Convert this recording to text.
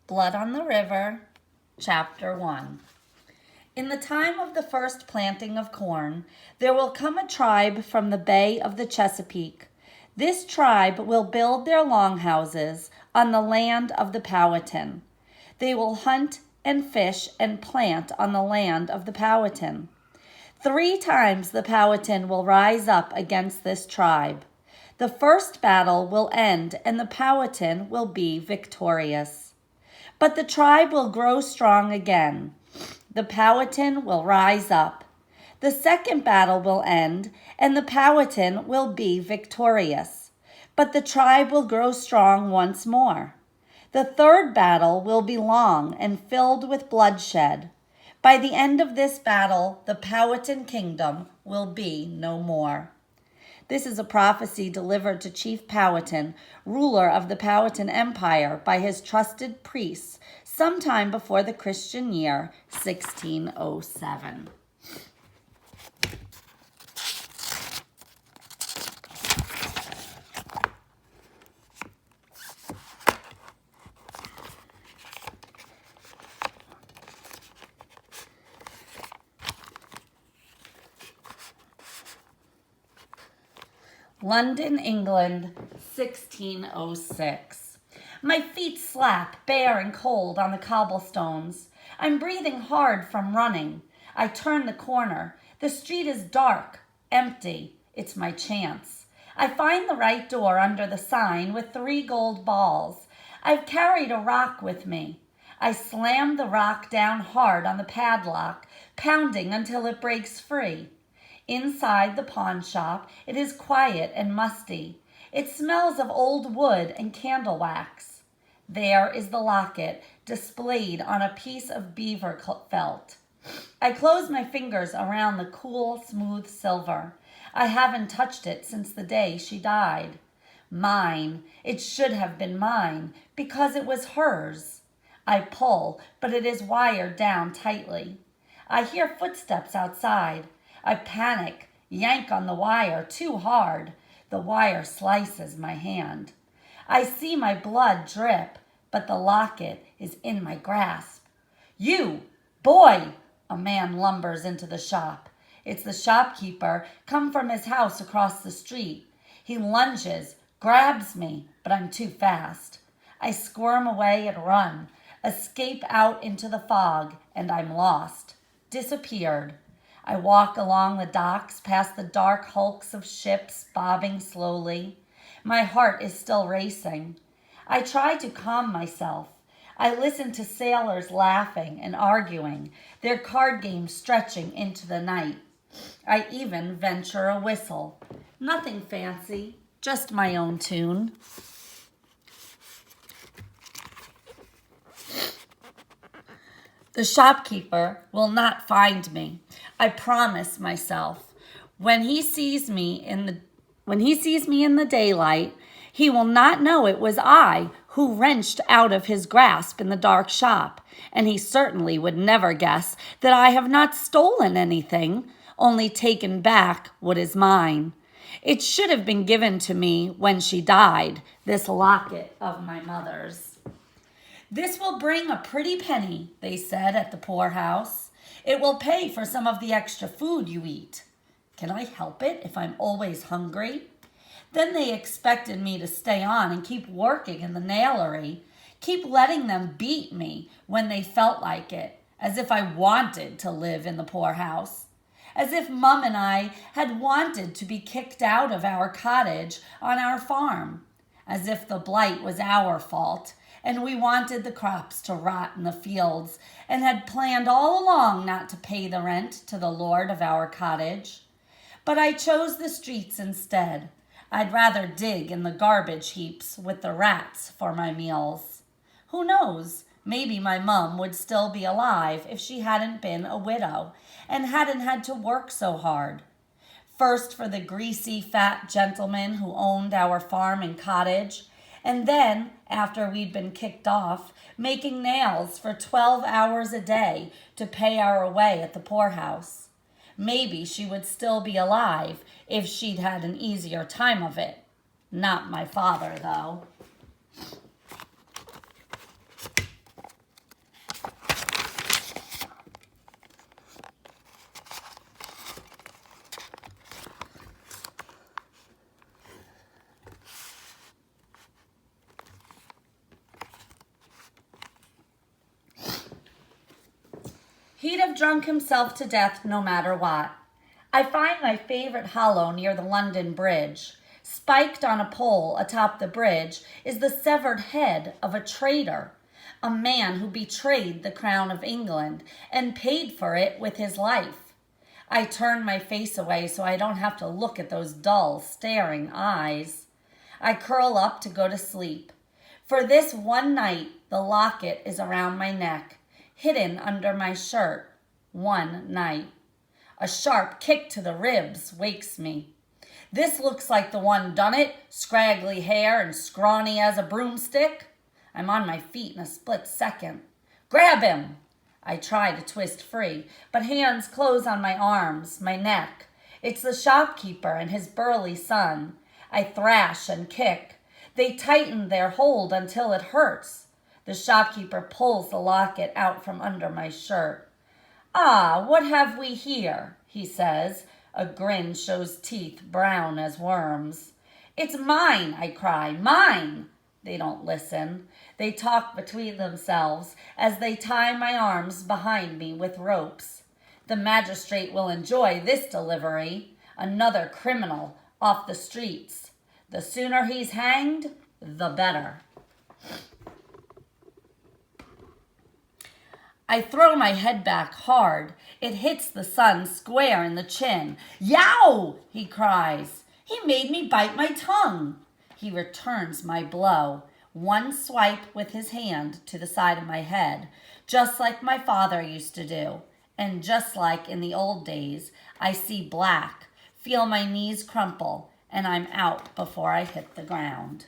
Blood on the River, Chapter 1. In the time of the first planting of corn, there will come a tribe from the bay of the Chesapeake. This tribe will build their longhouses on the land of the Powhatan. They will hunt and fish and plant on the land of the Powhatan. 3 times the Powhatan will rise up against this tribe. The first battle will end and the Powhatan will be victorious. But the tribe will grow strong again. The Powhatan will rise up. The second battle will end and the Powhatan will be victorious. But the tribe will grow strong once more. The third battle will be long and filled with bloodshed. By the end of this battle, the Powhatan kingdom will be no more. This is a prophecy delivered to Chief Powhatan, ruler of the Powhatan Empire, by his trusted priests sometime before the Christian year 1607. London, England, 1606. My feet slap bare and cold on the cobblestones. I'm breathing hard from running. I turn the corner. The street is dark, empty. It's my chance. I find the right door under the sign with 3 gold balls. I've carried a rock with me. I slam the rock down hard on the padlock, pounding until it breaks free. Inside the pawn shop, it is quiet and musty. It smells of old wood and candle wax. There is the locket displayed on a piece of beaver felt. I close my fingers around the cool, smooth silver. I haven't touched it since the day she died. Mine. It should have been mine because it was hers. I pull, but it is wired down tightly. I hear footsteps outside. I panic, yank on the wire too hard. The wire slices my hand. I see my blood drip, but the locket is in my grasp. You, boy! A man lumbers into the shop. It's the shopkeeper, come from his house across the street. He lunges, grabs me, but I'm too fast. I squirm away and run, escape out into the fog, and I'm lost. Disappeared. I walk along the docks past the dark hulks of ships bobbing slowly. My heart is still racing. I try to calm myself. I listen to sailors laughing and arguing, their card game stretching into the night. I even venture a whistle. Nothing fancy, just my own tune. The shopkeeper will not find me. I promise myself. When he sees me in the daylight, he will not know it was I who wrenched out of his grasp in the dark shop, and he certainly would never guess that I have not stolen anything, only taken back what is mine. It should have been given to me when she died, this locket of my mother's. This will bring a pretty penny, they said at the poorhouse. It will pay for some of the extra food you eat. Can I help it if I'm always hungry? Then they expected me to stay on and keep working in the nailery, keep letting them beat me when they felt like it, as if I wanted to live in the poorhouse, as if Mum and I had wanted to be kicked out of our cottage on our farm, as if the blight was our fault, and we wanted the crops to rot in the fields and had planned all along not to pay the rent to the lord of our cottage. But I chose the streets instead. I'd rather dig in the garbage heaps with the rats for my meals. Who knows? Maybe my mum would still be alive if she hadn't been a widow and hadn't had to work so hard. First for the greasy, fat gentleman who owned our farm and cottage, and then, after we'd been kicked off, making nails for 12 hours a day to pay our way at the poorhouse. Maybe she would still be alive if she'd had an easier time of it. Not my father, though. He'd have drunk himself to death no matter what. I find my favorite hollow near the London Bridge. Spiked on a pole atop the bridge is the severed head of a traitor, a man who betrayed the crown of England and paid for it with his life. I turn my face away so I don't have to look at those dull, staring eyes. I curl up to go to sleep. For this one night, the locket is around my neck, hidden under my shirt. One night. A sharp kick to the ribs wakes me. This looks like the one done it, scraggly hair and scrawny as a broomstick. I'm on my feet in a split second. Grab him! I try to twist free, but hands close on my arms, my neck. It's the shopkeeper and his burly son. I thrash and kick. They tighten their hold until it hurts. The shopkeeper pulls the locket out from under my shirt. Ah, what have we here? He says. A grin shows teeth brown as worms. It's mine, I cry. Mine! They don't listen. They talk between themselves as they tie my arms behind me with ropes. The magistrate will enjoy this delivery. Another criminal off the streets. The sooner he's hanged, the better. I throw my head back hard. It hits the son square in the chin. Yow! He cries. He made me bite my tongue. He returns my blow. One swipe with his hand to the side of my head, just like my father used to do. And just like in the old days, I see black, feel my knees crumple, and I'm out before I hit the ground.